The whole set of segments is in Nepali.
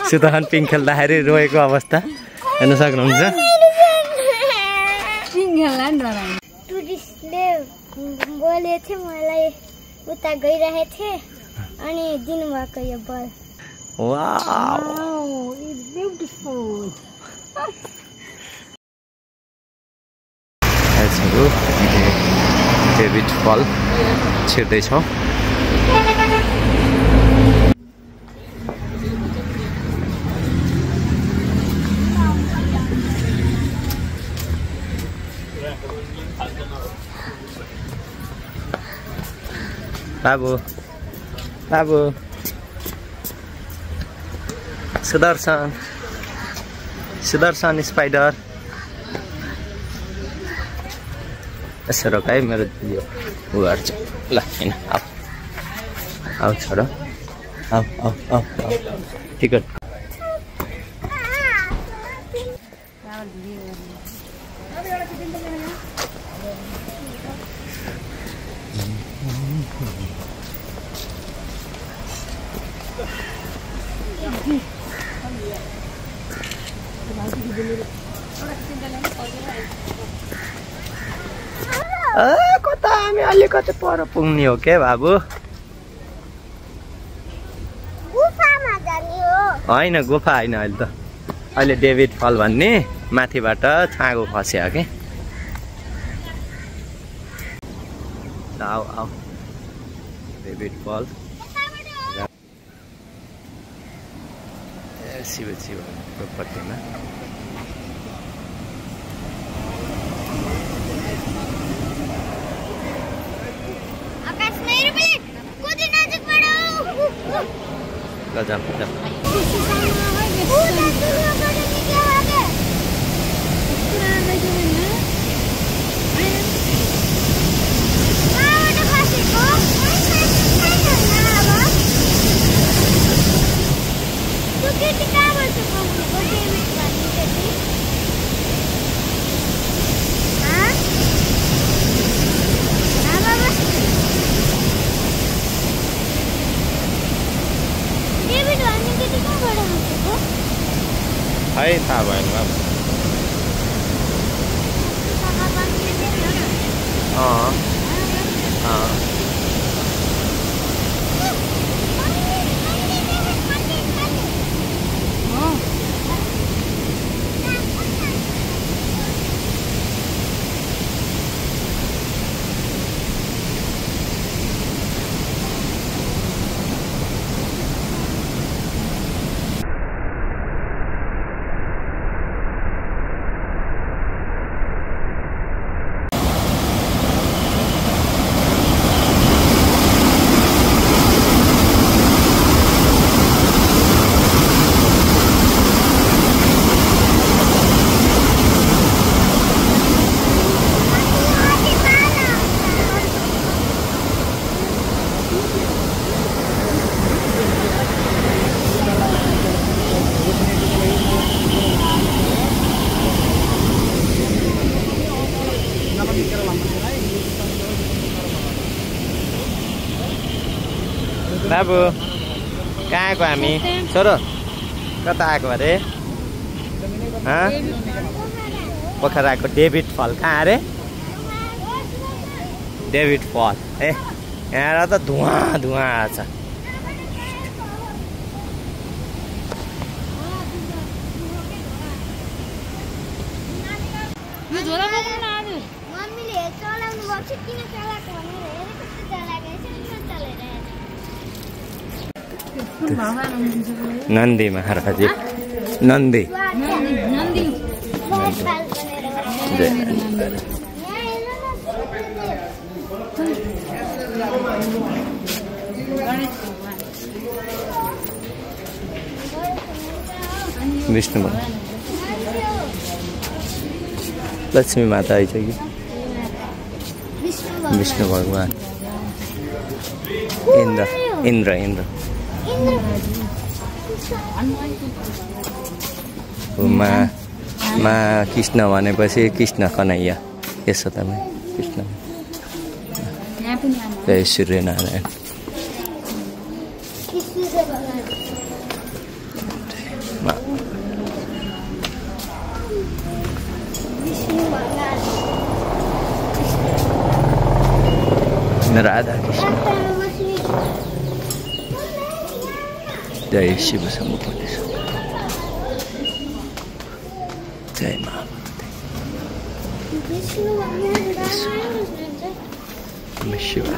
सुतहन पिङ खेल्दाखेरि रोएको अवस्था हेर्न सक्नुहुन्छ। टुरिस्टले बोले थियो मलाई उता गइरहेको थिएँ अनि दिनुभएको यो बल। Wow it's beautiful. David Fall छिर्दैछौँ। बाबु बाबु सुदर्शन सुदर्शन स्पाइडर यसो रोक है मेरो यो उ गर्छ ल हैन आऊ छोरो आऊ टिकट कता हामी अलिकति पर पुग्ने हो के बाबु? गुफामा जाने हो होइन गुफा होइन अहिले त अहिले डेभिड फल भन्ने माथिबाट छाँगो खस्यो के। आऊ आऊ डेभिड फल शिव पट्टिमा ल जाऊ है थाहा भएन बाबु। बाबु कहाँ आएको हामी छोरो कता आएको अरे? पोखराको डेभिड फल कहाँ अरे? डेभिड फल ए यहाँ त धुवा आछ। नन्दी महाराज नन्दी विष्णु भगवान लक्ष्मी माता आई कि विष्णु भगवान इन्द्र मा कृष्ण भनेपछि कृष्ण कन्हैया यसो तपाईँ कृष्ण जय सूर्यनारायण राधा कृष्ण जय शिव शम्भो जय माँ शिवाय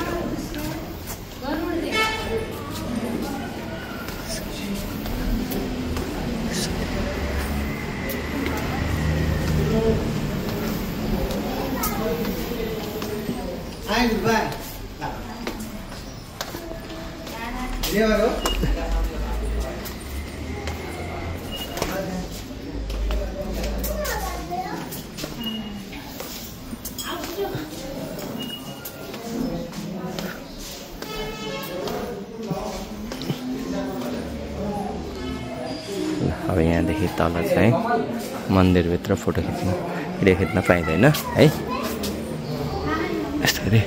अब यहाँदेखि तल चाहिँ मन्दिरभित्र फोटो भिडियो खिच्न पाइँदैन है यसरी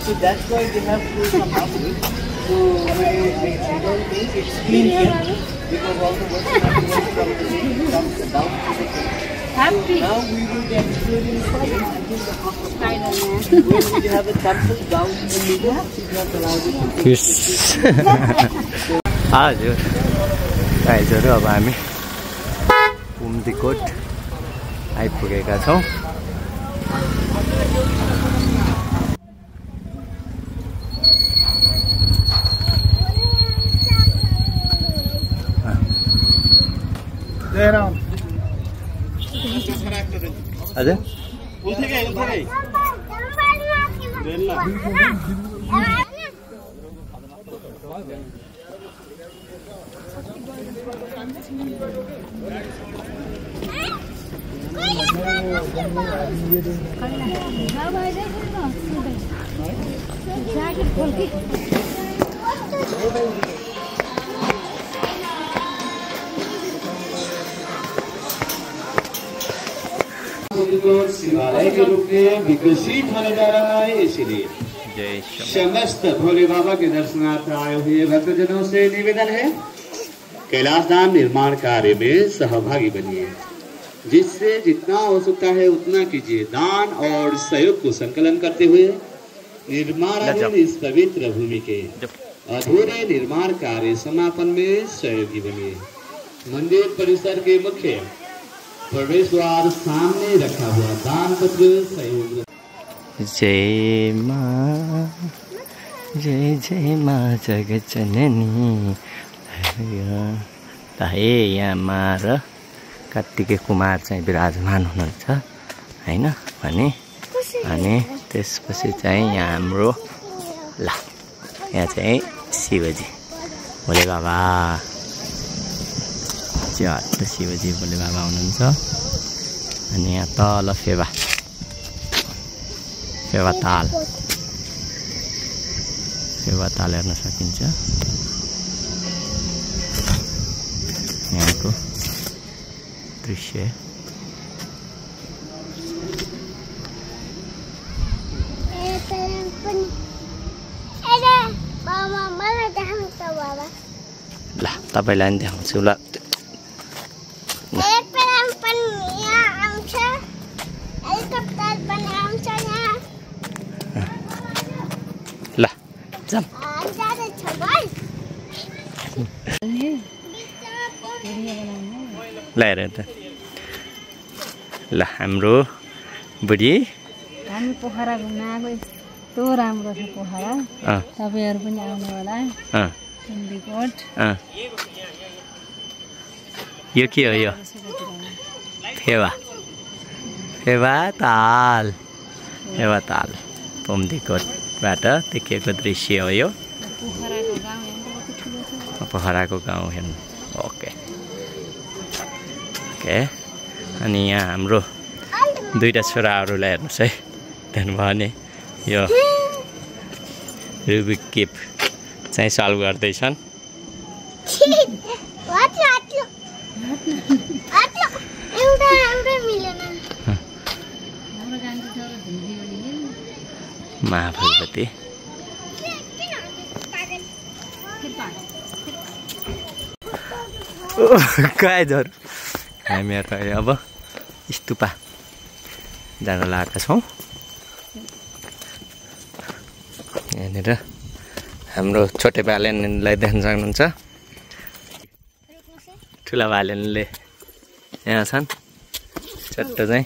So that's why they have to come up with. So I don't think it's clean here because all the water comes from the sea comes down to the sea. So now we will get clearing until the half of time. When we have a temple down in the middle, she's not allowed it to Yes. हजुर गाइजहरू अब हामी कुम्दीकोट आइपुगेका छौँ। हजुर शिवालय के रूप में विकसित होने जा रहा है, इसलिए समस्त भोले बाबा के दर्शनार्थ आए हुए भक्तजनों से निवेदन है कैलाश धाम निर्माण कार्य में सहभागी बनिए, जिससे जितना हो सकता है उतना कीजिए। दान और सहयोग को संकलन करते हुए निर्माणाधीन इस पवित्र भूमि के अधूरे निर्माण कार्य समापन में सहयोगी बनिए। मंदिर परिसर के मुख्य प्रवेश द्वार सामने रखा हुआ दान पत्र सहयोग। जय माँ जगज्जननी हे यहाँ माँ र कार्तिकेय कुमार चाहिँ विराजमान हुनुहुन्छ हैन भने अनि त्यसपछि चाहिँ यहाँ हाम्रो ल यहाँ चाहिँ शिवजी भोले बाबा झट्ट शिवजी भोले बाबा हुनुहुन्छ। अनि यहाँ तल फेवा ताल हेर्न सकिन्छ। यहाँको दृश्य ल तपाईलाई पनि देखाउँछु ल। ल जाम ल्याएर त ल हाम्रो बुढी हामी पोखरा घुम्न आएको यस्तो राम्रो छ पोखरा तपाईहरु पनि आउनु होला सिन्डिकेट यो के हो यो फेवा ताल पम्दीकोटबाट देखिएको दृश्य हो यो पोखराको गाउँ हेर्नु ओके अनि यहाँ हाम्रो दुईटा छोराहरूलाई हेर्नुहोस् है त्यहाँदेखि भने यो रुबिक क्युब चाहिँ सल्भ गर्दैछन् महाफलपति गाइजहरु हामीहरू अब स्तूपा जान लागेका छौँ यहाँनिर हाम्रो छोटे भालेनलाई देख्न सक्नुहुन्छ ठुला भालेनले यहाँ छन् चट्ट चाहिँ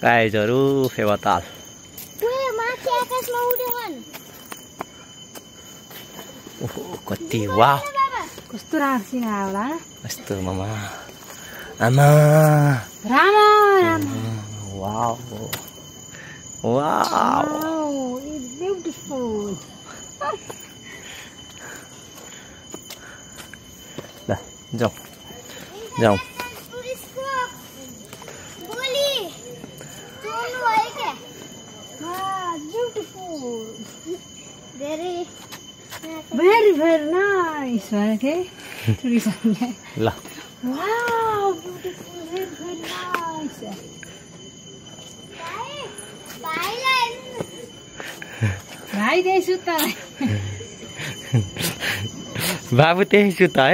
गाइजहरु फेवाताल ओहो कति वाह कस्तो रासिन होला कस्तो मामा आमा रामा वाव वाव इट्स ब्युटिफुल ल जाऊ Very nice. Okay. La. Wow, beautiful. Very nice. Bye, deh suta. Babu teh suta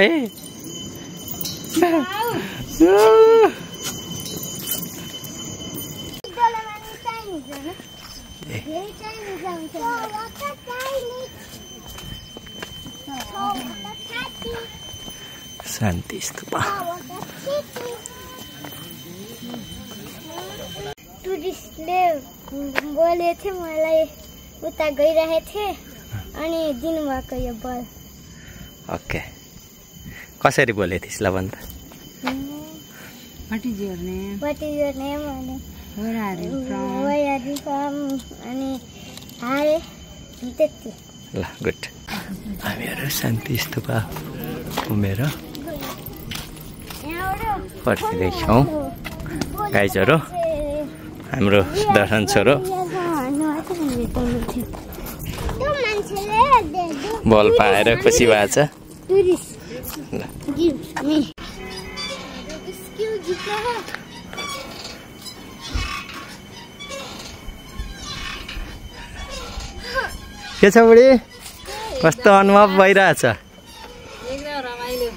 शान्ति स्तूपा टुरिस्टले बोले थे मलाई उता गइरहे थे अनि दिनुभएको यो बल ओके कसरी बोले थिस्ला भन्दा What is your name? Where are you from? अनि हारे त्यति ल गुड हामीहरू शान्ति स्तूपा घुमेर फर्किँदैछौँ गाइजहरु हाम्रो दर्शन छोरो बल पाएर खुसी भएको छ के छ बुढी कस्तो अनुभव भइरहेछ एकदम रमाइलो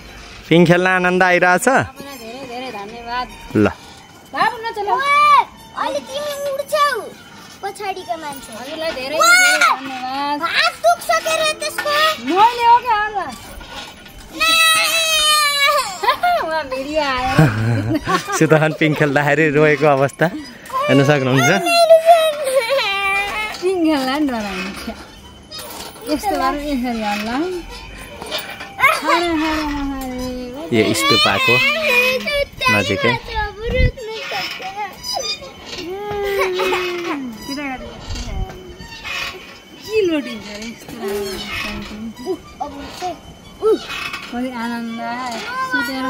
पिङ खेल्न आनन्द आइरहेछ धेरै धन्यवाद ल बाबु नचला अहिले तिमी उड्छौ पछाडीको मान्छे हजुरलाई धेरै धन्यवाद हात दुख्छ के रे त्यसको मैले हो के होला वा भिडियो आयो सुतहन पिङ खेल्दाखेरि रोएको अवस्था हेर्न सक्नुहुन्छ पिङ खेल्न नि डराइन्छ यस्तो गरौँ यसरी हल्ला यो स्तूपाको नजिकै कति आनन्द सुतेर